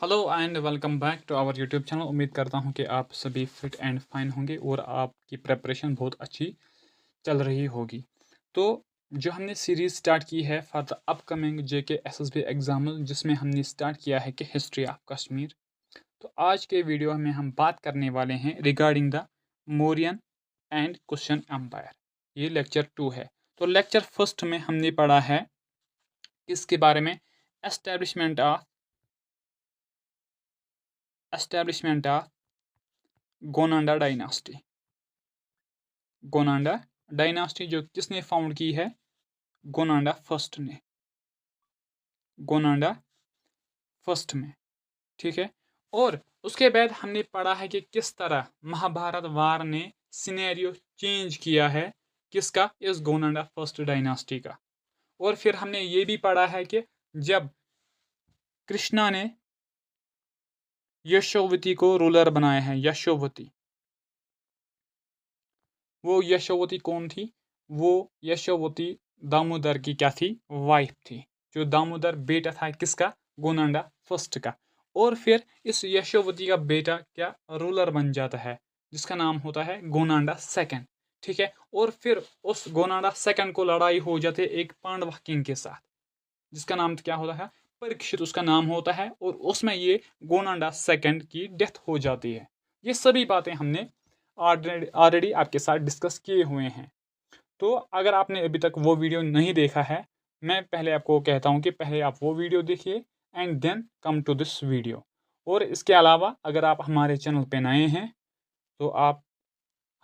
Hello and welcome back to our YouTube channel. उम्मीद करता हूं कि आप सभी फिट एंड फाइन होंगे और आपकी प्रेपरेशन बहुत अच्छी चल रही होगी। तो जो हमने सीरीज़ स्टार्ट की है for the upcoming JK SSB exam, जिसमें हमने स्टार्ट किया है कि हिस्ट्री ऑफ कश्मीर। तो आज के वीडियो में हम बात करने वाले हैं regarding the Mauryan and Kushan empire. ये लेक्चर 2 है। तो लेक्चर फर्स्ट में हमने पढ़ा है इसके बारे में, एस्टेब्लिशमेंट ऑफ गोनांडा डायनास्टी। गोनांडा डायनास्टी जो किसने फाउंड की है? गोनांडा फर्स्ट ने, गोनांडा फर्स्ट में। ठीक है। और उसके बाद हमने पढ़ा है कि किस तरह महाभारत वार ने सिनेरियो चेंज किया है, किसका? इस गोनांडा फर्स्ट डायनास्टी का। और फिर हमने ये भी पढ़ा है कि जब कृष्णा ने यशोवती को रूलर बनाया है, यशोवती, वो यशोवती कौन थी? वो यशोवती दामोदर की क्या थी? वाइफ थी। जो दामोदर बेटा था किसका? गोनांडा फर्स्ट का। और फिर इस यशोवती का बेटा क्या रूलर बन जाता है, जिसका नाम होता है गोनांडा सेकंड। ठीक है। और फिर उस गोनांडा सेकंड को लड़ाई हो जाती है एक पांडवा किंग के साथ, जिसका नाम क्या होता है? परीक्षित उसका नाम होता है। और उसमें ये गोनांडा सेकंड की डेथ हो जाती है। ये सभी बातें हमने ऑलरेडी आपके साथ डिस्कस किए हुए हैं। तो अगर आपने अभी तक वो वीडियो नहीं देखा है, मैं पहले आपको कहता हूँ कि पहले आप वो वीडियो देखिए and then come to this video. और इसके अलावा अगर आप हमारे चैनल पे नए हैं तो आप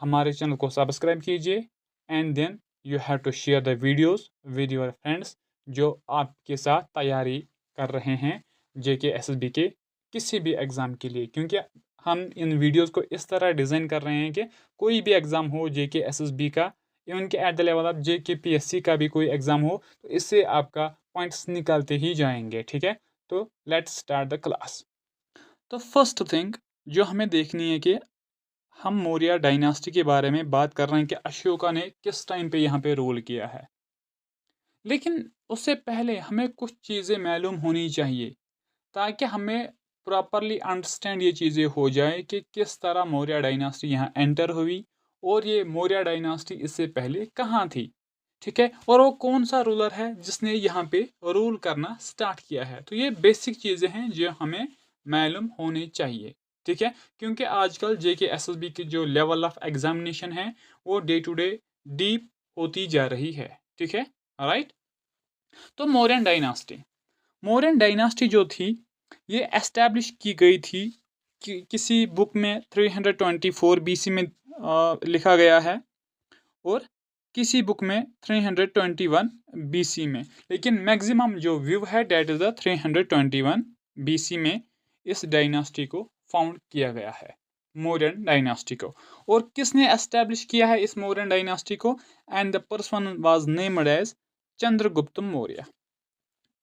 हमारे चैनल को सब्सक्राइब कीजिए and then you have to share the videos with your friends जो आपके साथ तैयारी कर रहे हैं जेके एसएसबी के किसी भी एग्ज़ाम के लिए। क्योंकि हम इन वीडियोस को इस तरह डिज़ाइन कर रहे हैं कि कोई भी एग्ज़ाम हो जेके एसएसबी का, इवन के at the level of JK PSC का भी कोई एग्ज़ाम हो, तो इससे आपका पॉइंट्स निकलते ही जाएंगे। ठीक है। तो लेट्स स्टार्ट द क्लास। तो फर्स्ट थिंग जो हमें देखनी है कि हम मौर्य डायनास्टी के बारे में बात कर रहे हैं कि अशोका ने किस टाइम पे यहाँ पे रूल किया है। लेकिन उससे पहले हमें कुछ चीज़ें मालूम होनी चाहिए ताकि हमें प्रॉपरली अंडरस्टैंड ये चीज़ें हो जाए कि किस तरह मौर्य डायनास्टी यहाँ एंटर हुई और ये मौर्य डायनास्टी इससे पहले कहाँ थी। ठीक है। और वो कौन सा रूलर है जिसने यहाँ पे रूल करना स्टार्ट किया है। तो ये बेसिक चीज़ें हैं जो हमें मालूम होनी चाहिए। ठीक है। क्योंकि आजकल जेके एसएसबी की जो लेवल ऑफ एग्जामिनेशन है वो डे टू डे डीप होती जा रही है। ठीक है। राइट। तो मौर्यन डायनास्टी, मौर्यन डायनास्टी जो थी ये एस्टैब्लिश की गई थी कि किसी बुक में 324 बीसी में लिखा गया है और किसी बुक में 321 बीसी में। लेकिन मैक्सिमम जो व्यू है डेट इज द 321 बीसी में इस डायनास्टी को फाउंड किया गया है, मौर्यन डायनास्टी को। और किसने एस्टैब्लिश किया है इस मौर्यन डायनास्टी को? And the person was named as Chandragupta Maurya.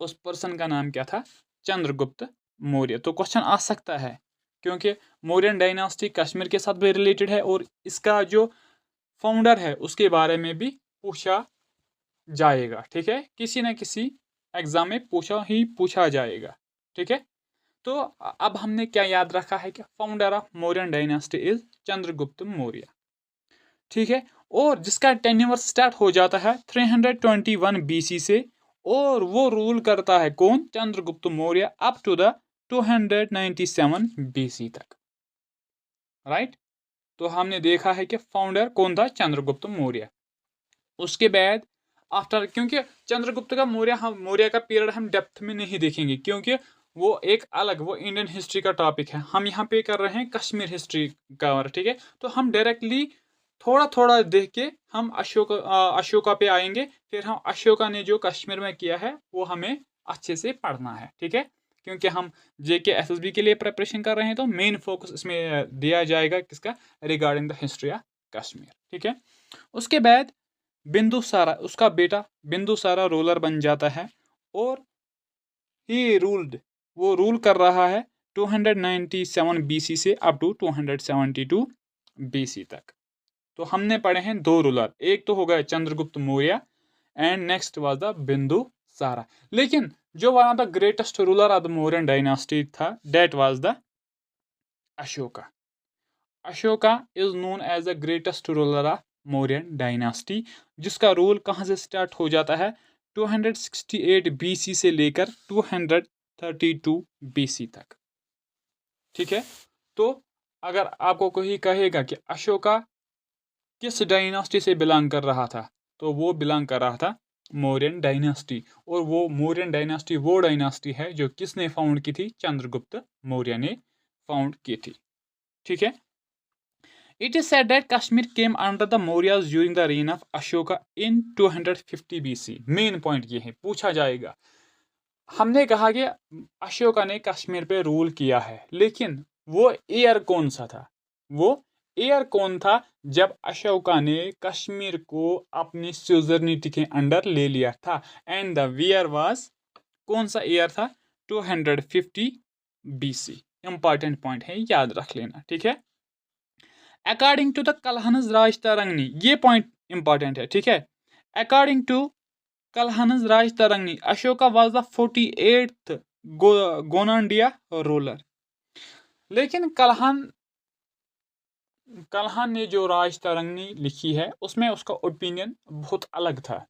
उस पर्सन का नाम क्या था? चंद्रगुप्त मौर्य। तो क्वेश्चन आ सकता है क्योंकि मौर्यन डायनास्टी कश्मीर के साथ भी रिलेटेड है और इसका जो फाउंडर है उसके बारे में भी पूछा जाएगा। ठीक है। किसी न किसी एग्जाम में पूछा जाएगा। ठीक है। तो अब हमने क्या याद रखा है कि founder of Mauryan dynasty is Chandragupta Maurya. ठीक है। और जिसका टेन्योर स्टार्ट हो जाता है 321 बीसी से और वो रूल करता है कौन? Chandragupta Maurya up to the 297 BC तक। राइट। तो हमने देखा है कि फाउंडर कौन था? चंद्रगुप्त मौर्य। उसके बाद आफ्टर, क्योंकि चंद्रगुप्त का मौर्य का पीरियड हम डेप्थ में नहीं देखेंगे क्योंकि वो एक अलग, वो इंडियन हिस्ट्री का टॉपिक है। हम यहाँ पे कर रहे हैं कश्मीर हिस्ट्री का। ठीक है। तो हम डायरेक्टली थोड़ा थोड़ा देख के हम अशोका पे आएंगे। फिर हम अशोका ने जो कश्मीर में किया है वो हमें अच्छे से पढ़ना है। ठीक है। क्योंकि हम जेके एसएसबी के लिए प्रिपरेशन कर रहे हैं तो मेन फोकस इसमें दिया जाएगा किसका? Regarding the history of Kashmir. ठीक है। उसके बाद बिंदुसारा, उसका बेटा बिंदुसारा रूलर बन जाता है और ही रूल्ड, वो रूल कर रहा है 297 बीसी से अप टू 272 बीसी तक। तो हमने पढ़े हैं दो रूलर, एक तो हो गया Chandragupta Maurya and next was the Bindusara. लेकिन जो one of the greatest ruler of the Mauryan dynasty था, that was the Ashoka. Ashoka is known as the greatest ruler of Mauryan dynasty, जिसका रूल कहाँ से स्टार्ट हो जाता है, 268 BC से लेकर 232 BC तक. ठीक है. तो अगर आपको कोई कहेगा कि अशोका किस डायनास्टी से बिलोंग कर रहा था, तो वो बिलोंग कर रहा था मौर्यन डायनास्टी. और वो मौर्यन डायनास्टी वो डायनास्टी है जो किसने फाउंड की थी, चंद्रगुप्त मौर्य ने फाउंड की थी. ठीक है. It is said that Kashmir came under the Mauryas during the reign of Ashoka in 250 BC. Main point ये है, पूछा जाएगा. हमने कहा कि अशोका ने कश्मीर पे रूल किया है, लेकिन वो ईयर कौन सा था, वो ईयर कौन था जब अशोका ने कश्मीर को अपनी स्यूजरनिटी के अंडर ले लिया था. एंड द ईयर वाज, कौन सा ईयर था, 250 BC. इंपॉर्टेंट पॉइंट है, याद रख लेना. ठीक है. According to the Kalhana's Rajatarangini, ये पॉइंट इंपॉर्टेंट है. ठीक है. According to Kalhana's Rajatarangini, Ashoka was the 48th Gonandiya ruler. लेकिन कलहन ने जो राजतरंगनी लिखी है उसमें उसका ओपिनियन बहुत अलग था.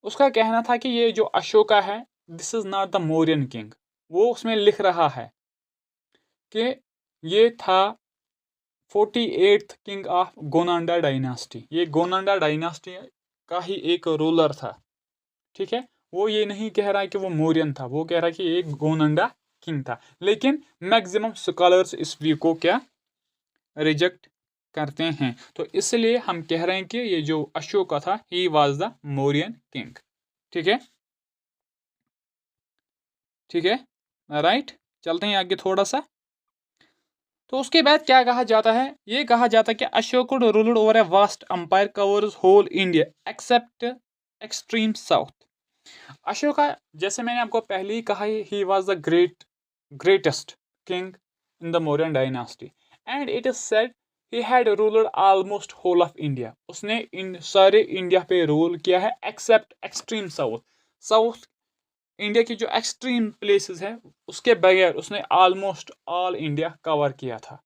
उसका कहना था कि ये जो अशोका है, this is not the Mauryan king. वो उसमें लिख रहा है कि ये था 48th किंग ऑफ गोनांडा डायनास्टी. ये गोनांडा डायनास्टी का ही एक रूलर था. ठीक है. वो ये नहीं कह रहा है कि वो मौर्यन था, वो कह रहा है कि एक गोनांडा किंग था. लेकिन मैक्सिमम स्कॉलर्स इस व्यू को क्या रिजेक्ट करते हैं. तो इसलिए हम कह रहे हैं कि ये जो अशोका था, ही वाज द मौर्यन किंग. ठीक है. ठीक है. राइट. चलते हैं आगे थोड़ा सा. तो उसके बाद क्या कहा जाता है, ये कहा जाता है कि Ashok ruled over a vast empire covers whole India except extreme south. Ashoka, जैसे मैंने आपको पहले ही कहा, he was the greatest king in the Mauryan dynasty. And it is said he had ruled almost whole of India. उसने इन सारे इंडिया पे रूल किया है except extreme south. South India की जो एक्सट्रीम प्लेसेस है उसके बगैर उसने ऑलमोस्ट ऑल इंडिया कवर किया था.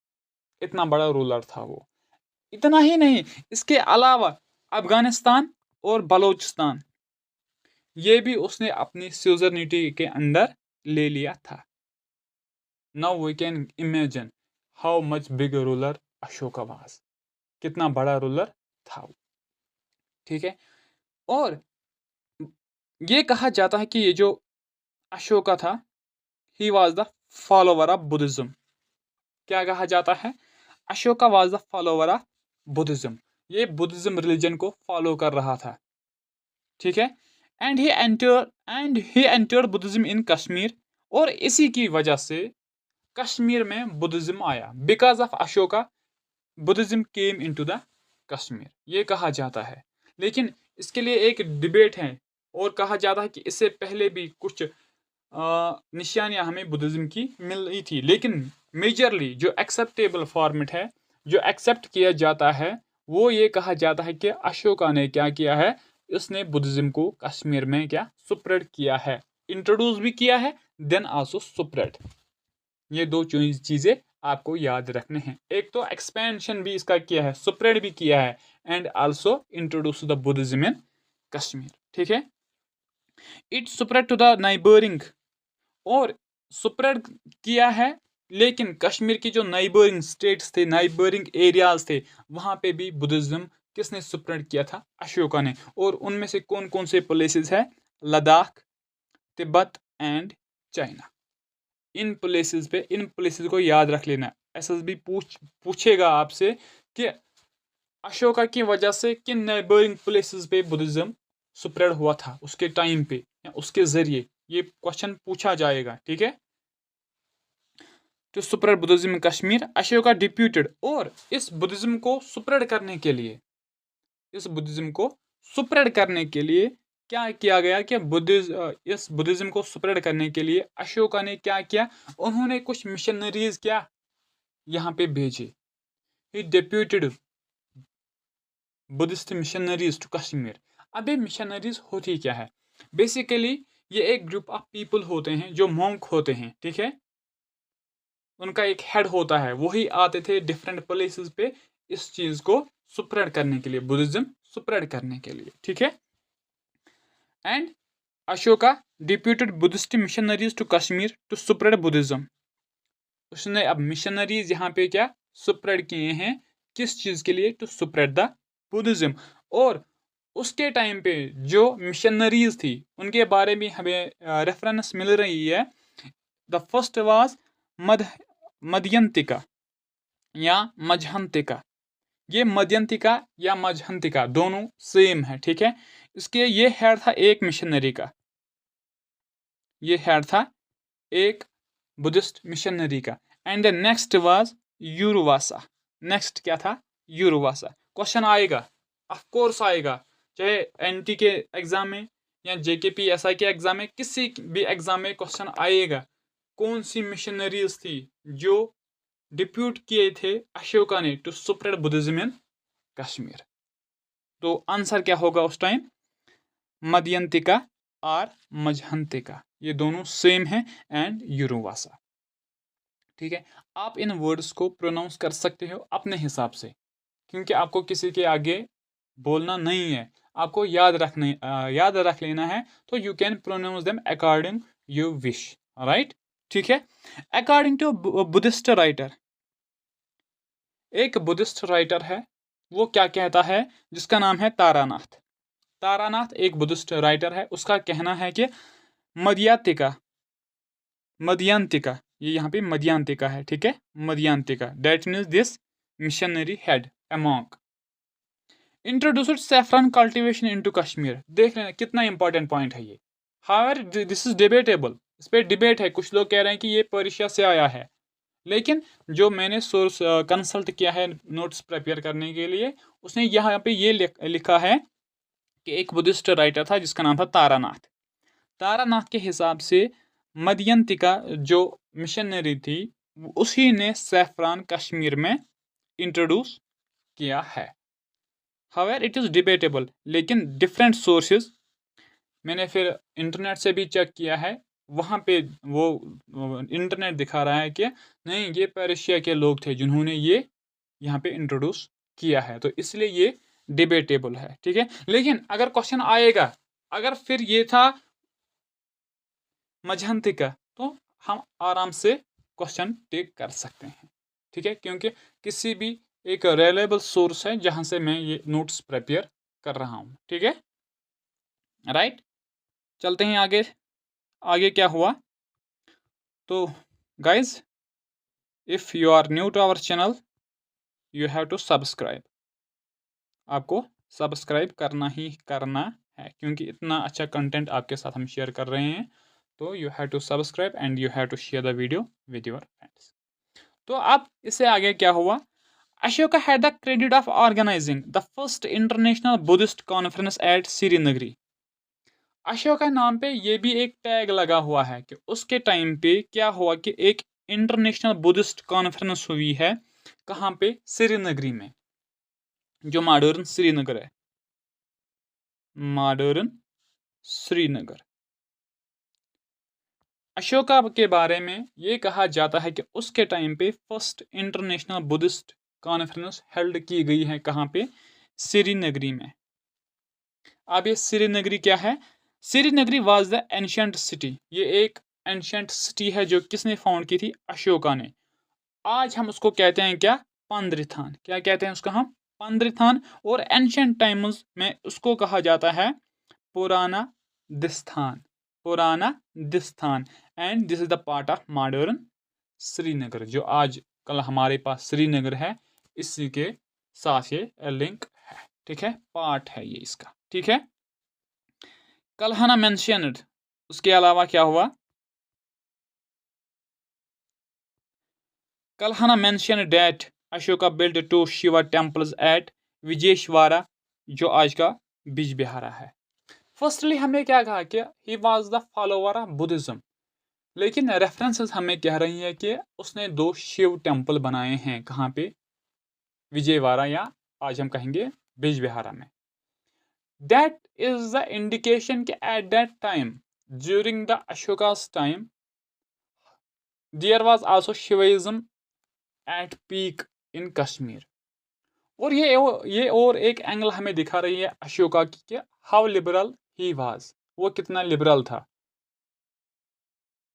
इतना बड़ा रूलर था वो. इतना ही नहीं, इसके अलावा अफगानिस्तान और बलोचिस्तान ये भी उसने अपनी स्यूजरनिटी के अंडर ले लिया था. Now we can imagine how much big ruler Ashoka was. कितना बड़ा रूलर था वो. ठीक है. और ये कहा जाता है कि ये जो अशोका था, ही was the follower of Buddhism. क्या कहा जाता है, Ashoka was the follower of Buddhism. ये बुद्धिज्म रिलीजन को फॉलो कर रहा था. ठीक है. And he entered Buddhism in Kashmir. और इसी की वजह से कश्मीर में बुद्धिज्म आया. Because of Ashoka Buddhism came into the Kashmir, ये कहा जाता है. लेकिन इसके लिए एक डिबेट है, और कहा जाता है कि इससे पहले भी कुछ निशानियां हमें बुद्धिज्म की मिली थी. लेकिन मेजरली जो एक्सेप्टेबल फॉर्मेट है, जो एक्सेप्ट किया जाता है, वो ये कहा जाता है कि अशोका ने क्या किया है, उसने बुद्धिज्म को कश्मीर में क्या स्प्रेड किया है. इंट्रोड्यूस भी किया है, देन आल्सो स्प्रेड. ये दो चीज़ें आपको याद रखने हैं. एक तो एक्सपेंशन भी इसका किया है, स्प्रेड भी किया है, and also introduce the Buddhism in Kashmir. ठीक है. It spread to the neighbouring, और स्प्रेड किया है, लेकिन कश्मीर की जो नाइबरिंग स्टेट्स थे, नाइबरिंग एरियाज थे, वहाँ पे भी बुद्धिज्म किसने स्प्रेड किया था, अशोका ने. और उनमें से कौन कौन से प्लेसेस है, Ladakh, Tibet and China. In places को याद रख लेना. एसएसबी पूछेगा आपसे कि अशोका की वजह से किन नेबरिंग प्लेसेस पे बुद्धिज्म स्प्रेड हुआ था उसके टाइम पे, या उसके जरिए. ये क्वेश्चन पूछा जाएगा. ठीक है. तो spread Buddhism in Kashmir, Ashoka deputed. और इस बुद्धिज्म को स्प्रेड करने के लिए क्या किया गया कि इस बुद्धिज्म को स्प्रेड करने के लिए अशोका ने क्या किया, उन्होंने कुछ मिशनरीज क्या यहाँ पे भेजे. He deputed Buddhist missionaries to Kashmir. अब ये मिशनरीज होती क्या है, बेसिकली ये एक ग्रुप ऑफ पीपल होते हैं जो मॉन्क होते हैं, ठीक है। उनका एक हेड होता है, वही आते थे डिफरेंट प्लेसेस पे इस चीज को स्प्रेड करने के लिए, बुद्धिज्म स्प्रेड करने के लिए, ठीक है। And Ashoka deputed Buddhist missionaries to Kashmir to spread Buddhism. उसने अब मिशनरीज यहाँ पे क्या स्प्रेड किए हैं, किस चीज के लिए, टू स्प्रेड द बुद्धिज्म। और उसके टाइम पे जो मिशनरीज थी उनके बारे में हमें रेफरेंस मिल रही है। द फर्स्ट वाज मध्यंतिका या मजहंतिका। ये मध्यंतिका या मजहंतिका दोनों सेम है, ठीक है। इसके ये हेड था एक मिशनरी का, ये हेड था एक बुद्धिस्ट मिशनरी का। And the next was Uruvasa. Next क्या था, यूरुवासा। क्वेश्चन आएगा, ऑफ कोर्स आएगा, चाहे एनटी के एग्जाम में या जेकेपी एसआई के एग्जाम में, किसी भी एग्जाम में क्वेश्चन आएगा, कौन सी मिशनरीज थी जो डिप्यूट किए थे अशोका ने to spread Buddhism in Kashmir. तो आंसर क्या होगा उस टाइम, मध्यंतिका और मजहंतिका, ये दोनों सेम है, एंड यूरुवासा, ठीक है। आप इन वर्ड्स को प्रोनाउंस कर सकते हो अपने हिसाब से, क्योंकि आपको किसी के आगे बोलना नहीं है, आपको याद रख लेना है। तो you can pronounce them according you wish, right, ठीक है। अकॉर्डिंग टू बुद्धिस्ट राइटर, एक बुद्धिस्ट राइटर है, वो क्या कहता है, जिसका नाम है तारानाथ। तारानाथ एक बुद्धिस्ट राइटर है, उसका कहना है कि मध्यंतिका, ये यहाँ पे मध्यंतिका है, ठीक है, Madhyantika, that means this missionary head among introduced saffron cultivation into Kashmir. देख लेना कितना इंपॉर्टेंट पॉइंट है ये। हाउएवर दिस इज डिबेटेबल, इस पर डिबेट है, कुछ लोग कह रहे हैं कि ये पर्शिया से आया है, लेकिन जो मैंने सोर्स कंसल्ट किया है नोट्स प्रिपेयर करने के लिए, उसने यहाँ पे ये लिखा है कि एक बुद्धिस्ट राइटर था जिसका नाम था तारानाथ। तारानाथ के हिसाब से मध्यंतिका जो मिशनरी थी उसी ने सैफरान कश्मीर में इंट्रोड्यूस किया है। हाउएवर इट इज़ डिबेटेबल, लेकिन डिफरेंट सोर्सेज, मैंने फिर इंटरनेट से भी चेक किया है, वहाँ पे वो इंटरनेट दिखा रहा है कि नहीं, ये पर्शिया के लोग थे जिन्होंने ये यहाँ पे इंट्रोड्यूस किया है, तो इसलिए ये डिबेटेबल है, ठीक है। लेकिन अगर क्वेश्चन आएगा, अगर फिर ये था मजहंतिका, तो हम आराम से क्वेश्चन टेक कर सकते हैं, ठीक है, क्योंकि किसी भी एक रिलायबल सोर्स है जहाँ से मैं ये नोट्स प्रिपेयर कर रहा हूँ, ठीक है, राइट। चलते हैं आगे, आगे क्या हुआ। तो guys, if you are new to our channel, you have to subscribe. आपको सब्सक्राइब करना ही करना है, क्योंकि इतना अच्छा कंटेंट आपके साथ हम शेयर कर रहे हैं। तो you have to subscribe and you have to share the video with your friends. तो अब इससे आगे क्या हुआ, Ashoka had the credit of organizing the first international Buddhist conference at Srinagari. Ashoka नाम पे ये भी एक टैग लगा हुआ है कि उसके टाइम पे क्या हुआ कि एक इंटरनेशनल बुद्धिस्ट कॉन्फ्रेंस हुई है, कहाँ पे, श्रीनगरी में, जो मॉडर्न श्रीनगर है, मॉडर्न श्रीनगर। अशोका के बारे में ये कहा जाता है कि उसके टाइम पे first international Buddhist conference held की गई है, कहाँ पे, श्रीनगरी में। अब ये श्रीनगरी क्या है, श्रीनगरी वाज द एंशियंट सिटी, ये एक एंशियंट सिटी है जो किसने फाउंड की थी, अशोका ने। आज हम उसको कहते हैं क्या, पंद्रिथान, क्या कहते हैं उसको हम, पंद्रिथान। और एंशियंट टाइम्स में उसको कहा जाता है पुराना दिस्थान, पुराना दिस्थान। And this is the part of modern Srinagar, जो आज कल हमारे पास श्रीनगर है, इसी के साथ ये लिंक है, ठीक है, पार्ट है ये इसका, ठीक है। कल्हना मेंशन्ड, उसके अलावा क्या हुआ, Kalhana mentioned that Ashoka build 2 Shiva temples at Vijayawada, जो आज का बिजबिहारा है। फर्स्टली हमें क्या कहा कि ही was the follower of Buddhism, लेकिन रेफरेंसेस हमें कह रही है कि उसने 2 शिव टेम्पल बनाए हैं, कहाँ पे, विजयवाड़ा, या आज हम कहेंगे बिजबिहारा में। दैट इज द इंडिकेशन कि at that time during the Ashoka's time there was also Shivaism at peak in Kashmir. और ये और एक एंगल हमें दिखा रही है अशोका की कि हाउ लिबरल ही वाज, वो कितना लिबरल था।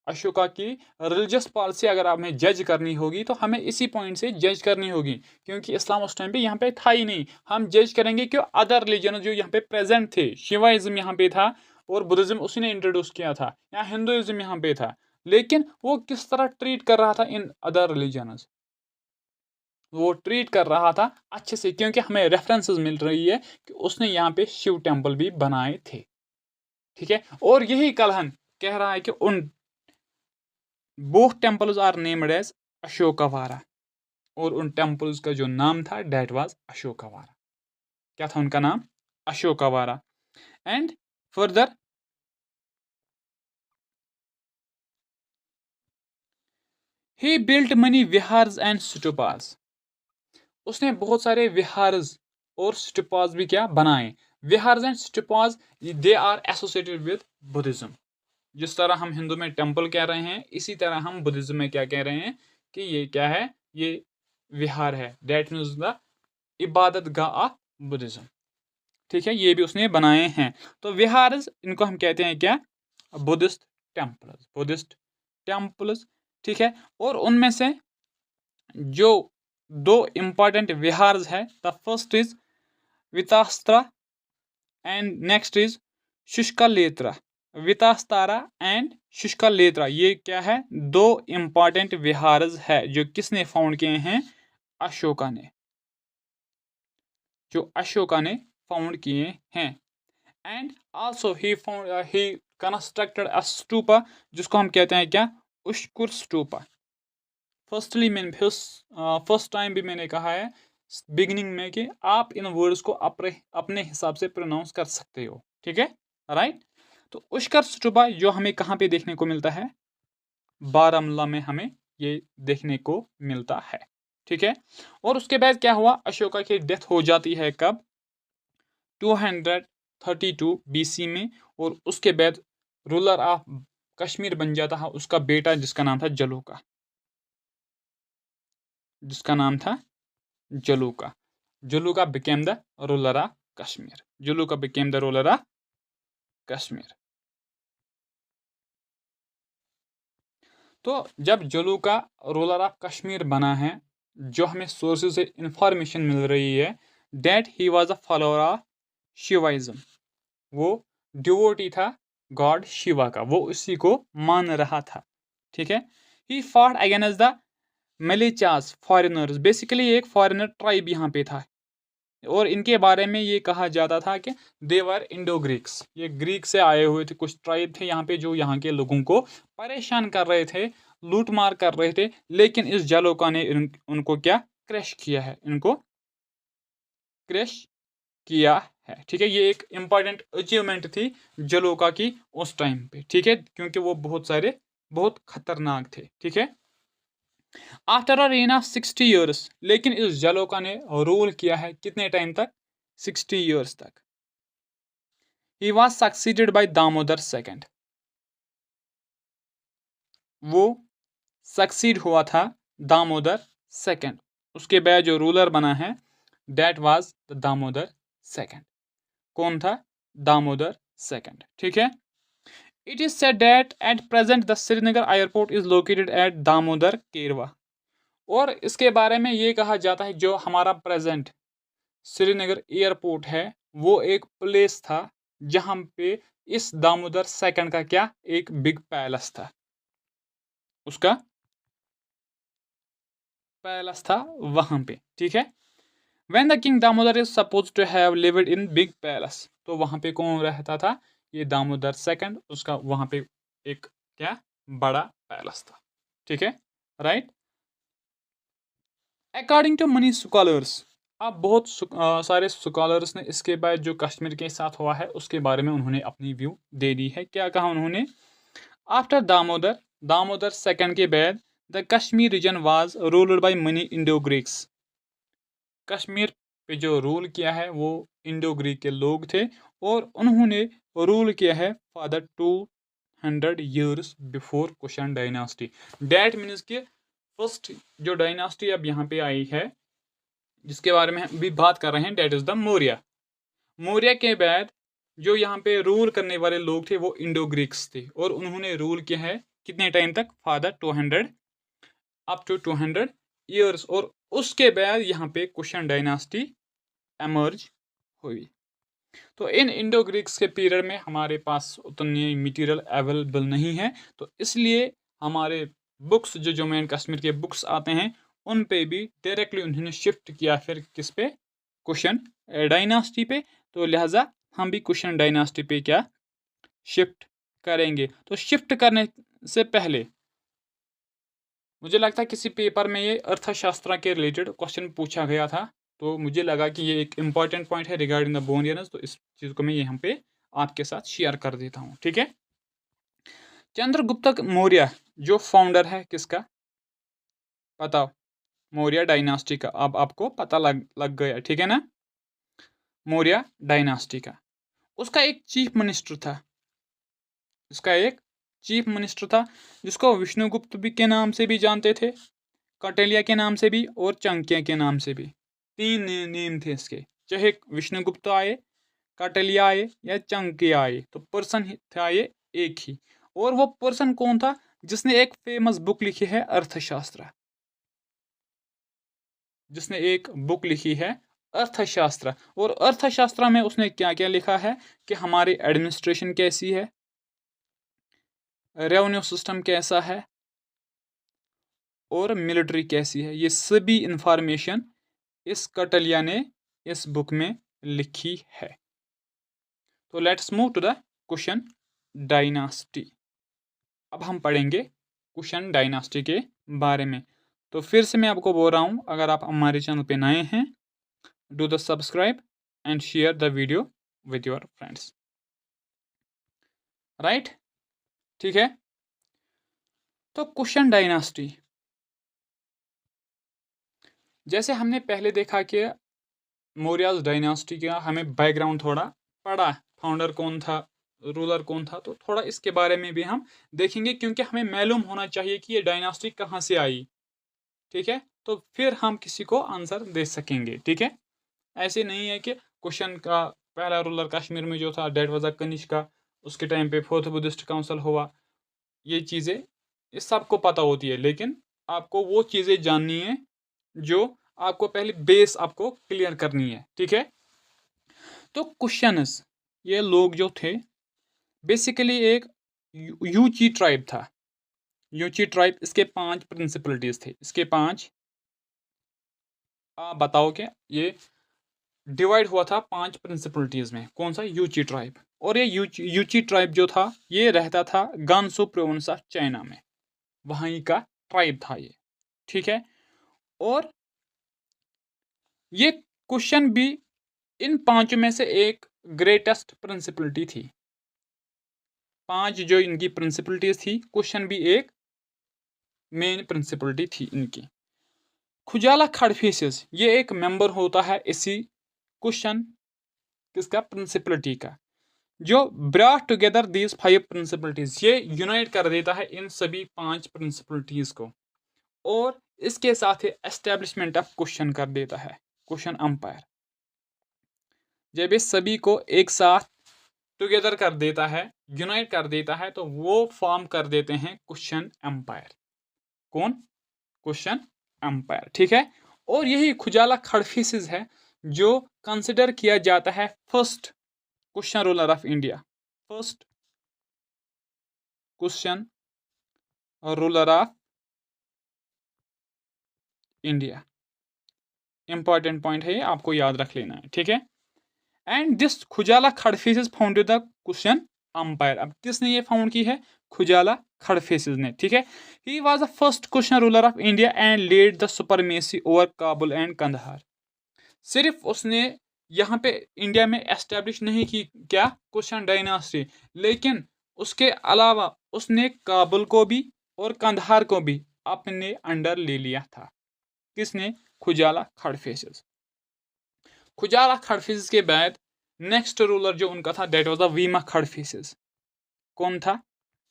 अशोका की रिलीजियस पॉलिसी अगर हमें जज करनी होगी तो हमें इसी पॉइंट से जज करनी होगी, क्योंकि इस्लाम उस टाइम पे यहाँ पे था ही नहीं। हम जज करेंगे कि अदर रिलीजन जो यहाँ पे प्रेजेंट थे, शिवाइज्म यहाँ पे था और बुद्धिज्म उसी ने इंट्रोड्यूस किया था, या हिंदुइज्म यहाँ पे था, लेकिन वो किस तरह ट्रीट कर रहा था इन अदर रिलीजन्स। वो ट्रीट कर रहा था अच्छे से, क्योंकि हमें रेफरेंसेस मिल रही है कि उसने यहाँ पे शिव टेम्पल भी बनाए थे। ठीक है, और यही कलहन कह रहा है कि उन both temples are named as Ashokavara, और उन टेम्पल्स का जो नाम था डेट वाज अशोकवारा। क्या था उनका नाम? Ashokavara. And further he built many viharas and stupas. उसने बहुत सारे विहार्स और स्टूपास भी क्या बनाए। Viharas and stupas they are associated with Buddhism. जिस तरह हम हिंदू में टेम्पल कह रहे हैं, इसी तरह हम बुद्धिज्म में क्या कह रहे हैं कि ये क्या है, ये विहार है। दैट मीन्स द इबादत गाह ऑफ बुद्धिज्म। ठीक है, ये भी उसने बनाए हैं। तो विहार्स, इनको हम कहते हैं क्या? Buddhist temples, Buddhist temples. ठीक है, और उनमें से जो दो इंपॉर्टेंट विहार्स है, the first is Vitastatra and next is Shushkaletra. Vitastatra and Shushkaletra, ये क्या है? दो इंपॉर्टेंट विहार्स है जो किसने फाउंड किए हैं? अशोका ने, जो अशोका ने फाउंड किए हैं। And also he found he constructed अ स्तूपा, जिसको हम कहते हैं क्या? उष्कुर स्तूपा। फर्स्ट टाइम भी मैंने कहा है बिगिनिंग में कि आप इन वर्ड्स को अपने हिसाब से प्रोनाउंस कर सकते हो। ठीक है, राइट। तो उष्कर स्तूपा जो हमें कहाँ पे देखने को मिलता है? बारामूला में हमें ये देखने को मिलता है। ठीक है, और उसके बाद क्या हुआ? अशोका की डेथ हो जाती है कब? 232 BC में, और उसके बाद रूलर ऑफ कश्मीर बन जाता है उसका बेटा, जिसका नाम था जलूका, जिसका नाम था Jaluka. Jaluka became the ruler of Kashmir. Jaluka became the ruler of Kashmir. तो जब जलूका रूलर ऑफ कश्मीर बना है, जो हमें सोर्सेज से इंफॉर्मेशन मिल रही है, that he was a follower of Shivaism. वो डिवोटी था गॉड शिवा का, वो उसी को मान रहा था। ठीक है, he fought against the Mlecchas foreigners. Basically एक फॉरेनर ट्राइब यहाँ पे था, और इनके बारे में ये कहा जाता था कि देवर इंडो ग्रीक्स, ये ग्रीक से आए हुए थे, कुछ ट्राइब थे यहाँ पे जो यहाँ के लोगों को परेशान कर रहे थे, लूट मार कर रहे थे। लेकिन इस जलोका ने उनको क्या क्रश किया है, इनको क्रश किया है। ठीक है, ये एक इंपॉर्टेंट अचीवमेंट थी जलोका की उस टाइम पे। ठीक है, क्योंकि वो बहुत खतरनाक थे। ठीक है, after a rain of 60 years, लेकिन इस जलोका ने रूल किया है कितने टाइम तक? 60 ईयर्स तक। He was succeeded by Damodar second. वो सक्सीड हुआ था दामोदर सेकंड। उसके बाद जो रूलर बना है that was the Damodar second. कौन था? दामोदर सेकंड। ठीक है, it is said that at present the Srinagar airport is located at Damodar Karewa. और इसके बारे में ये कहा जाता है जो हमारा प्रेजेंट श्रीनगर एयरपोर्ट है, वो एक प्लेस था जहां पे इस दामोदर सेकंड का क्या एक बिग पैलेस था, उसका पैलेस था वहां पे। ठीक है, when the king Damodar is suppose to have lived in big palace, तो वहां पे कौन रहता था? ये दामोदर सेकंड, उसका वहां पे एक क्या बड़ा पैलेस था। ठीक है, right. According to many scholars, अब बहुत सारे स्कॉलर्स ने इसके बाद जो कश्मीर के साथ हुआ है उसके बारे में उन्होंने अपनी व्यू दे दी है। क्या कहा उन्होंने? आफ्टर दामोदर, दामोदर सेकंड के बाद the Kashmir region was ruled by many Indo Greeks. Kashmir पे जो रूल किया है वो इंडो ग्रीक के लोग थे, और उन्होंने रूल किया है for the 200 years before cushion dynasty. That means कि फर्स्ट जो डायनास्टी अब यहाँ पे आई है जिसके बारे में हम भी बात कर रहे हैं, that is the Maurya. Maurya के बाद जो यहाँ पे रूल करने वाले लोग थे वो इंडो ग्रीक्स थे, और उन्होंने रूल किया है कितने टाइम तक? फादर 200 अप टू 200 ईयर्स। और उसके बाद यहाँ पे कुशन डायनास्टी एमर्ज हुई। तो इन इंडो ग्रीक्स के पीरियड में हमारे पास उतनी मटेरियल अवेलेबल नहीं है, तो इसलिए हमारे बुक्स जो जम्मू एंड कश्मीर के बुक्स आते हैं उन पे भी डायरेक्टली उन्होंने शिफ्ट किया फिर किस पे? कुशन डायनास्टी पे। तो लिहाजा हम भी कुशन डायनास्टी पे क्या शिफ्ट करेंगे। तो शिफ्ट करने से पहले मुझे लगता है किसी पेपर में ये अर्थशास्त्र के रिलेटेड क्वेश्चन पूछा गया था, तो मुझे लगा कि ये एक इंपॉर्टेंट पॉइंट है रिगार्डिंग द बोनियर्स, तो इस चीज़ को मैं यहाँ पे आपके साथ शेयर कर देता हूँ। ठीक है, चंद्रगुप्त मौर्य जो फाउंडर है किसका? बताओ, मौर्य डायनास्टी का। अब आपको पता लग गया, ठीक है ना? मौर्य डायनास्टी का उसका एक चीफ मिनिस्टर था, उसका एक चीफ मिनिस्टर था जिसको विष्णुगुप्त भी के नाम से भी जानते थे, कौटिल्य के नाम से भी, और चाणक्य के नाम से भी। तीन नेम थे इसके, चाहे विष्णुगुप्त आए, कौटिल्य आए या चाणक्य आए, तो पर्सन था ये एक ही। और वो पर्सन कौन था? जिसने एक फेमस बुक लिखी है अर्थशास्त्र, जिसने एक बुक लिखी है अर्थशास्त्र। और अर्थशास्त्र में उसने क्या क्या लिखा है कि हमारी एडमिनिस्ट्रेशन कैसी है, रेवेन्यू सिस्टम कैसा है, और मिलिट्री कैसी है, ये सभी इंफॉर्मेशन इस कौटिल्य ने इस बुक में लिखी है। तो let's move to the Kushan dynasty. अब हम पढ़ेंगे कुशन डायनास्टी के बारे में। तो फिर से मैं आपको बोल रहा हूँ, अगर आप हमारे चैनल पे नए हैं, do the subscribe and share the video with your friends. Right, ठीक है। तो कुशन डायनास्टी, जैसे हमने पहले देखा कि मौर्य डायनास्टी का हमें बैकग्राउंड थोड़ा पढ़ा, फाउंडर कौन था, रूलर कौन था, तो थोड़ा इसके बारे में भी हम देखेंगे, क्योंकि हमें मालूम होना चाहिए कि ये डायनास्टी कहाँ से आई। ठीक है, तो फिर हम किसी को आंसर दे सकेंगे। ठीक है, ऐसे नहीं है कि क्वेश्चन का पहला रूलर कश्मीर में जो था डेट वाज कनिष्का, उसके टाइम पे फोर्थ बुद्धिस्ट काउंसिल हुआ, ये चीज़ें इस सबको पता होती है, लेकिन आपको वो चीज़ें जाननी है जो आपको पहले बेस आपको क्लियर करनी है। ठीक है, तो क्वेश्चंस, ये लोग जो थे बेसिकली एक यूची ट्राइब था। यूची ट्राइब, इसके 5 प्रिंसिपलिटीज थे, इसके 5। आप बताओ कि ये डिवाइड हुआ था 5 प्रिंसिपलिटीज में। कौन सा? यूची ट्राइब। और ये यूची ट्राइब जो था ये रहता था गांसू प्रोविंस ऑफ चाइना में, वहीं का ट्राइब था ये। ठीक है, और ये क्वेश्चन भी इन 5 में से एक ग्रेटेस्ट प्रिंसिपलिटी थी। 5 जो इनकी प्रिंसिपलिटीज थी, क्वेश्चन भी एक मेन प्रिंसिपलिटी थी इनकी। खुजाला खड़फीसेस, ये एक मेंबर होता है इसी क्वेश्चन किसका? प्रिंसिपलिटी का, जो ब्रॉट टुगेदर दीज 5 प्रिंसिपलिटीज, ये यूनाइट कर देता है इन सभी 5 प्रिंसिपलिटीज को, और इसके साथ ही एस्टेब्लिशमेंट ऑफ क्वेश्चन कर देता है, क्वेश्चन अंपायर। जब इस सभी को एक साथ टुगेदर कर देता है, यूनाइट कर देता है, तो वो फॉर्म कर देते हैं क्वेश्चन एम्पायर। कौन? क्वेश्चन एम्पायर। ठीक है, और यही खुजाला खड़फीसेस है जो कंसिडर किया जाता है first Kushan ruler of India, first Kushan ruler of India. Important point है, ये आपको याद रख लेना है। ठीक है, and this Kujula Kadphises founded the Kushan empire. अब किसने ये फाउंड की है? खुजाला खड़फीसेस ने। ठीक है, he was the first Kushan ruler of India and led the supremacy over Kabul and Kandahar. सिर्फ उसने यहाँ पे इंडिया में एस्टेब्लिश नहीं की क्या? क्वेश्चन डायनास्टी, लेकिन उसके अलावा उसने काबुल को भी और कंधार को भी अपने अंडर ले लिया था। किसने? खुजाला खड़फीसेस। खुजाला खड़फीसेस के बाद नेक्स्ट रूलर जो उनका था डेट वाज द वीमा खड़फीसेस। कौन था?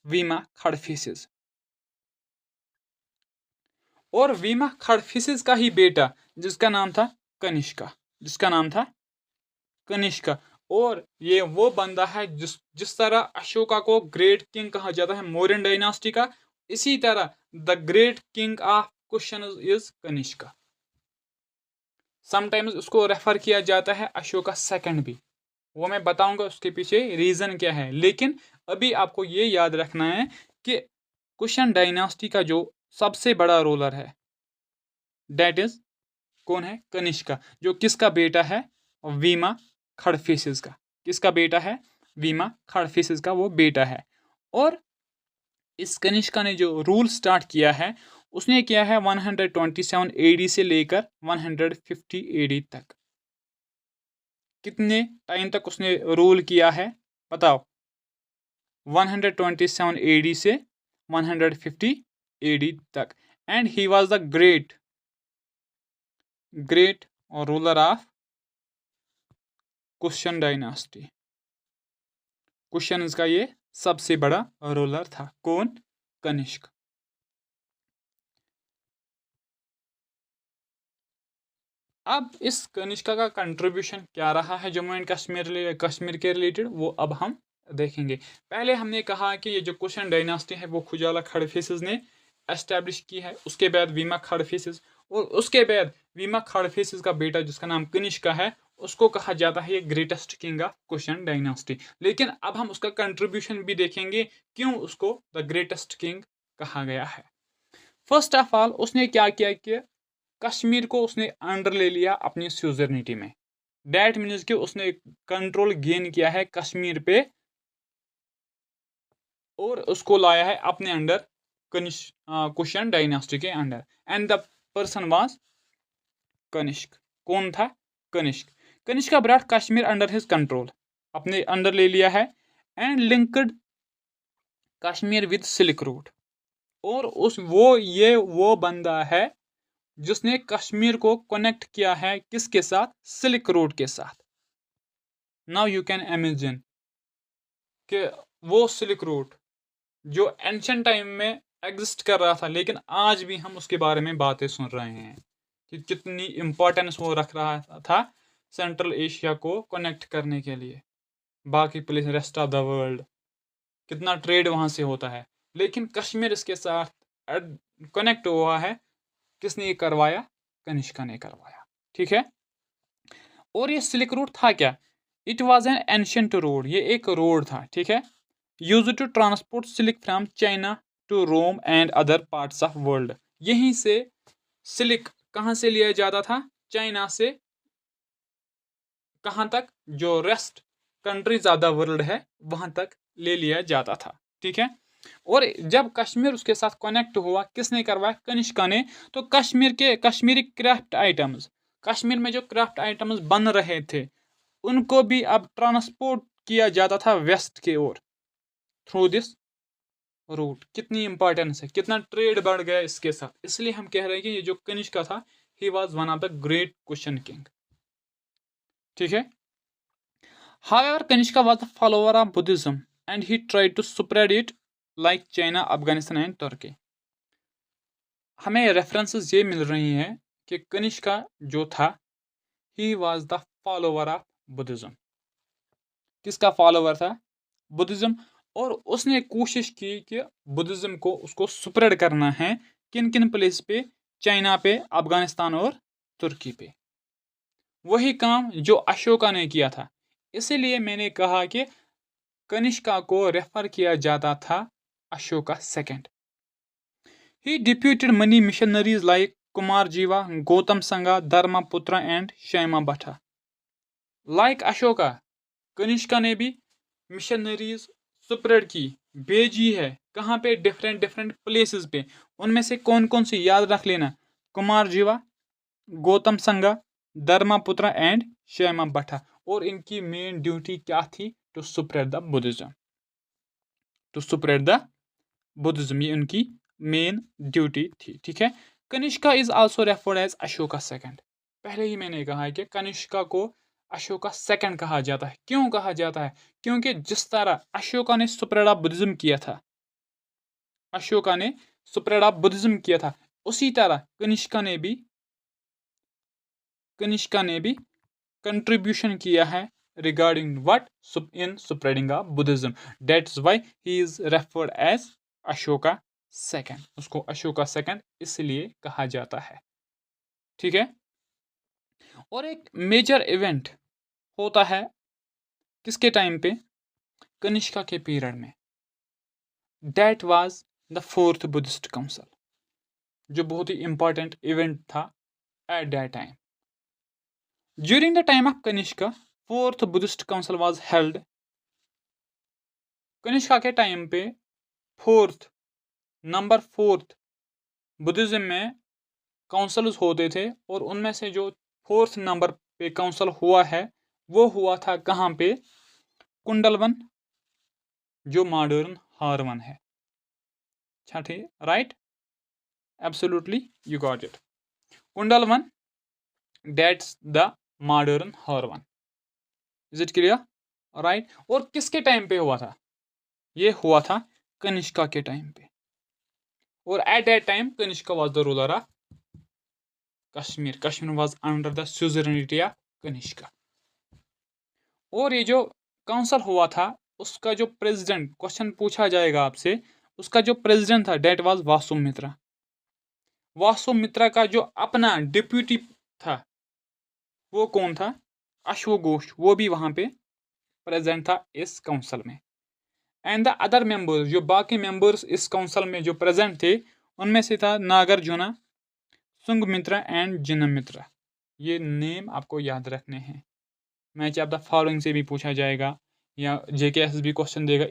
वीमा खडफिसेस। और वीमा खडफिसेस का ही बेटा जिसका नाम था कनिष्का, जिसका नाम था कनिष्का। और ये वो बंदा है जिस तरह अशोका को ग्रेट किंग कहा जाता है मौर्यन डायनास्टी का, इसी तरह the great king of question is Kanishka. Sometimes उसको रेफर किया जाता है अशोका सेकंड भी, वो मैं बताऊंगा उसके पीछे रीजन क्या है। लेकिन अभी आपको ये याद रखना है कि कुशन डायनास्टी का जो सबसे बड़ा रूलर है दैट इज कौन है? कनिष्का, जो किसका बेटा है? वीमा खडफिसेस का। किसका बेटा है? वीमा खडफिसेस का वो बेटा है। और इस कनिष्का ने जो रूल स्टार्ट किया है उसने किया है 127 एडी से लेकर 150 एडी तक। कितने टाइम तक उसने रूल किया है बताओ? 127 एडी से 150 एडी तक। And he was the great ruler of Kushan dynasty. Cushion का ये सबसे बड़ा रूलर था। कौन? कनिष्क। अब इस कनिष्का का कंट्रीब्यूशन क्या रहा है जम्मू एंड कश्मीर के रिलेटेड, वो अब हम देखेंगे। पहले हमने कहा कि ये जो कुशन डायनास्टी है वो खुजाला खडफिसेस ने एस्टैब्लिश की है, उसके बाद वीमा खडफिसेस, और उसके बाद वीमा खडफिसेस का बेटा जिसका नाम कनिष्का है उसको कहा जाता है ये greatest king of Kushan dynasty. लेकिन अब हम उसका कंट्रीब्यूशन भी देखेंगे क्यों उसको द ग्रेटेस्ट किंग कहा गया है। फर्स्ट ऑफ ऑल उसने क्या किया कि कश्मीर को उसने अंडर ले लिया अपनी स्यूजरनिटी में। डैट मीन्स कि उसने कंट्रोल गेन किया है कश्मीर पे और उसको लाया है अपने अंडर कुशन डायनास्टी के under. And the person was Kanishka. कौन था? Kanishka. Kanishka brought Kashmir under his control, अपने अंडर ले लिया है। And linked Kashmir with silk route. और वो बंदा है जिसने कश्मीर को कनेक्ट किया है किसके साथ? सिल्क रोड के साथ। नाउ यू कैन इमेजिन कि वो सिल्क रोड जो एंशियंट टाइम में एग्जिस्ट कर रहा था, लेकिन आज भी हम उसके बारे में बातें सुन रहे हैं कि कितनी इंपॉर्टेंस वो रख रहा था सेंट्रल एशिया को कनेक्ट करने के लिए बाकी place rest of the world, कितना ट्रेड वहाँ से होता है। लेकिन कश्मीर इसके साथ कनेक्ट हुआ है। किसने ये करवाया? कनिष्का ने करवाया। ठीक है। और ये सिल्क रूट था क्या? It was an ancient road, ये एक रोड था। ठीक है। Use to transport silk from China to Rome and other parts of world. यहीं से सिल्क कहाँ से लिया जाता था? चाइना से कहाँ तक? जो rest countries of the world है वहां तक ले लिया जाता था। ठीक है। और जब कश्मीर उसके साथ कनेक्ट हुआ, किसने करवाया? कनिष्का ने। तो कश्मीरी क्राफ्ट आइटम्स, कश्मीर में जो क्राफ्ट आइटम्स बन रहे थे उनको भी अब ट्रांसपोर्ट किया जाता था वेस्ट की ओर थ्रू दिस रूट। कितनी इंपॉर्टेंस है, कितना ट्रेड बढ़ गया इसके साथ। इसलिए हम कह रहे हैं कि ये जो कनिष्का था he was one of the great cushion king. ठीक है। However, Kanishka was a follower of Buddhism and he tried to spread it like China, Afghanistan and Turkey. हमें रेफरेंसेस ये मिल रही हैं कि कनिष्का जो था ही was the follower of Buddhism. किसका फॉलोवर था? बुद्धिज्म। और उसने कोशिश की कि बुद्धिज्म को उसको स्प्रेड करना है किन किन प्लेस पे? चाइना पे, अफगानिस्तान और तुर्की पे। वही काम जो अशोका ने किया था। इसीलिए मैंने कहा कि कनिष्का को रेफर किया जाता था Ashoka second. He deputed many missionaries like Kumarajiva, Gautam संगा, धर्मपुत्र एंड श्यामा भट्टा। लाइक अशोका, कनिष्का ने भी मिशनरीज स्प्रेड की, भेजी है। कहाँ पे? डिफरेंट डिफरेंट प्लेसेस पे। उनमें से कौन कौन सी याद रख लेना? कुमार जीवा, गौतम संगा, धर्मपुत्र एंड श्यामा भट्टा। और इनकी मेन ड्यूटी क्या थी? To spread the Buddhism. To spread the Buddhism, ये उनकी मेन ड्यूटी थी। ठीक है। Kanishka is also referred as Ashoka second. पहले ही मैंने कहा है कि कनिष्का को अशोका सेकंड कहा जाता है। क्यों कहा जाता है? क्योंकि जिस तरह अशोका ने स्प्रेड ऑफ बुद्धिज्म किया था अशोका ने स्प्रेड ऑफ बुद्धिज्म किया था, उसी तरह कनिष्का ने भी कंट्रीब्यूशन किया है regarding what in spreading of Buddhism. That's why he is referred as Ashoka second, उसको अशोका सेकंड इसलिए कहा जाता है। ठीक है। और एक मेजर इवेंट होता है किसके टाइम पे? कनिष्का के पीरियड में। That was the fourth Buddhist council, जो बहुत ही इंपॉर्टेंट इवेंट था eight that time. During the time of Kanishka fourth Buddhist council was held. Kanishka के टाइम पे नंबर फोर्थ बुद्धिज्म में काउंसिल्स होते थे, और उनमें से जो फोर्थ नंबर पे काउंसिल हुआ है वो हुआ था कहाँ पे? कुंडलवन, जो मॉडर्न हारवन है। छठे, right, absolutely you got it. Kundalvan, that's the modern Harwan. Is it clear? Right. और किसके टाइम पे हुआ था? ये हुआ था कनिष्का के टाइम पे, और eight that time Kanishka was the ruler of Kashmir. Kashmir was under the suzerainty of Kanishka. और ये जो काउंसिल हुआ था उसका जो प्रेसिडेंट, क्वेश्चन पूछा जाएगा आपसे, उसका जो प्रेसिडेंट था दैट वाज वासुमित्रा। वासुमित्रा का जो अपना डिप्यूटी था वो कौन था? अश्वघोष। वो भी वहां पे प्रेजेंट था इस काउंसिल में। एंड द अदर मेंबर्स, जो बाकी मेंबर्स इस काउंसिल में जो प्रेजेंट थे, उनमें से था नागार्जुना, सुंगमित्रा एंड जिनमित्रा। ये नेम आपको याद रखने हैं। मैच ऑफ द फॉलोइंग से भी पूछा जाएगा, या जेकेएस भी क्वेश्चन देगा,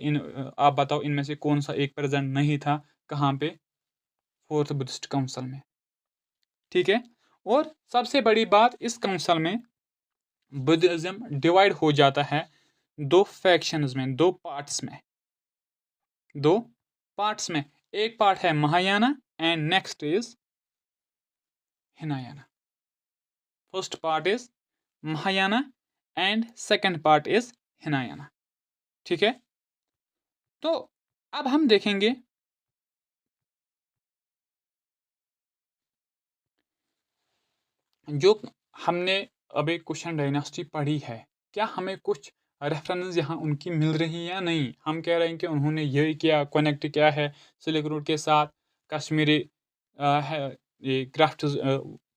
आप बताओ इनमें से कौन सा एक प्रेजेंट नहीं था कहाँ पे? फोर्थ बुद्धिस्ट काउंसिल में। ठीक है। और सबसे बड़ी बात, इस काउंसिल में बुद्धिज्म डिवाइड हो जाता है दो फैक्शंस में, दो पार्ट्स में। एक पार्ट है Mahayana and next is Hinayana. First part is Mahayana and second part is Hinayana. ठीक है। तो अब हम देखेंगे जो हमने अभी कुशन डायनास्टी पढ़ी है, क्या हमें कुछ रेफरेंस यहाँ उनकी मिल रही है या नहीं? हम कह रहे हैं कि उन्होंने ये किया, कनेक्ट किया है सिल्क रूट के साथ, कश्मीरी है ये क्राफ्ट,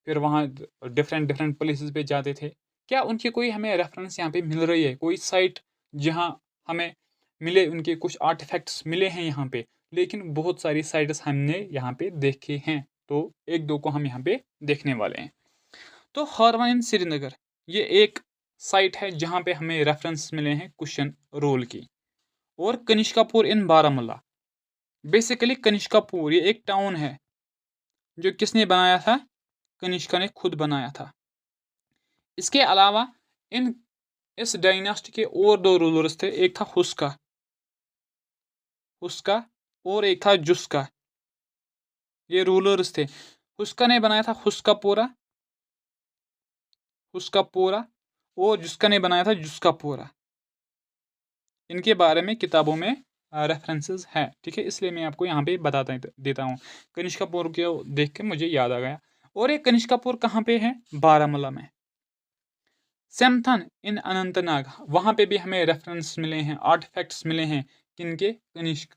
फिर वहाँ डिफरेंट प्लेसेस पे जाते थे। क्या उनकी कोई हमें रेफरेंस यहाँ पे मिल रही है? कोई साइट जहाँ हमें मिले, उनके कुछ आर्टिफैक्ट्स मिले हैं यहाँ पे? लेकिन बहुत सारी साइट्स हमने यहाँ पे देखे हैं, तो एक दो को हम यहाँ पे देखने वाले हैं। तो हारवन इन श्रीनगर, ये एक साइट है जहाँ पे हमें रेफरेंस मिले हैं क्वेश्चन रोल की। और कनिष्कापुर इन बारामूला, बेसिकली कनिष्कापुर ये एक टाउन है जो किसने बनाया था? कनिष्का ने खुद बनाया था। इसके अलावा इस डायनास्टी के और दो रूलर्स थे, एक था हुस्का और एक था जुस्का। ये रूलर्स थे। हुस्का ने बनाया था हुस्कापोरा, और जुस्का ने बनाया था जुस्कापोरा। इनके बारे में किताबों में रेफरेंसेस है। ठीक है, इसलिए मैं आपको यहाँ पे बता देता हूँ। कनिष्कापुर को देख के मुझे याद आ गया। और ये कनिष्कापुर कहाँ पे है? बारामूला में। सेमथन इन अनंतनाग, वहाँ पे भी हमें रेफरेंस मिले हैं, आर्टिफैक्ट्स मिले हैं किनके? कनिष्क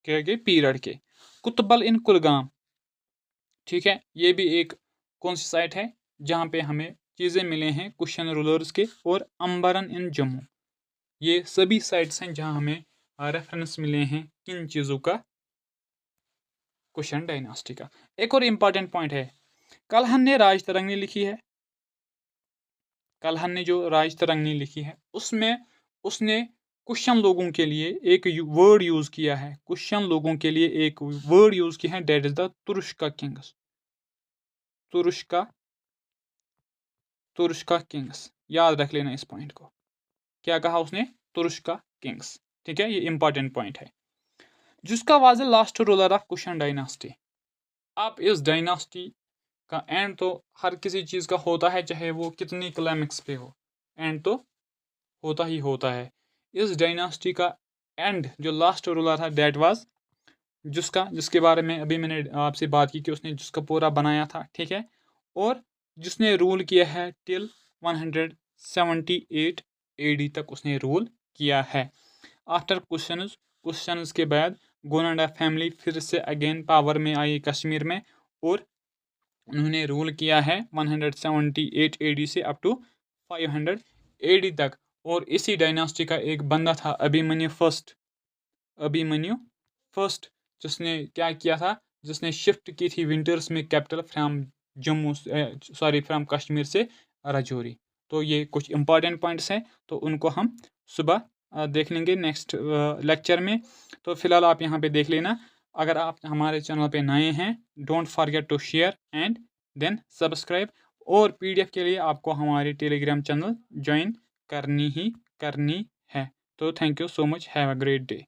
के पीरियड के। कुतुबल इन कुलगाम, ठीक है, ये भी एक कौन सी साइट है जहाँ पे हमें चीज़ें मिले हैं कुशन रूलर्स के। और अंबरन इन जम्मू, ये सभी साइट्स हैं जहाँ हमें रेफरेंस मिले हैं किन चीज़ों का? कुशन डायनास्टी का। एक और इम्पॉर्टेंट पॉइंट है, कलहन ने राजतरंगिणी लिखी है। कलहन ने जो राजतरंगिणी लिखी है उसमें उसने कुशन लोगों के लिए एक वर्ड यूज़ किया है। कुशन लोगों के लिए एक वर्ड यूज़ किया है, that is the Turushka kings. Turushka kings, याद रख लेना इस पॉइंट को। क्या कहा उसने? तुरुष्का किंग्स। ठीक है, ये इंपॉर्टेंट पॉइंट है। जिसका was the last ruler of Kushan dynasty. अब इस डायनास्टी का एंड तो हर किसी चीज़ का होता है, चाहे वो कितनी क्लाइमेक्स पे हो, एंड तो होता ही होता है। इस डायनास्टी का एंड जो लास्ट रूलर था दैट वाज जिसके बारे में अभी मैंने आपसे बात की कि उसने जिसका पूरा बनाया था, ठीक है, और जिसने रूल किया है टिल 178 AD तक उसने रूल किया है। आफ्टर क्वेश्चंस के बाद गोनाडा फैमिली फिर से अगेन पावर में आई कश्मीर में, और उन्होंने रूल किया है 178 AD से अप टू 500 AD तक। और इसी डायनास्टी का एक बंदा था अभिमन्यु फर्स्ट, जिसने क्या किया था, जिसने शिफ्ट की थी विंटर्स में कैपिटल फ्रॉम कश्मीर से राजौरी। तो ये कुछ इंपॉर्टेंट पॉइंट्स हैं, तो उनको हम सुबह देख लेंगे नेक्स्ट लेक्चर में। तो फिलहाल आप यहाँ पे देख लेना। अगर आप हमारे चैनल पे नए हैं, don't forget to share and then subscribe. और PDF के लिए आपको हमारी टेलीग्राम चैनल ज्वाइन करनी ही करनी है। तो thank you so much, have a great day.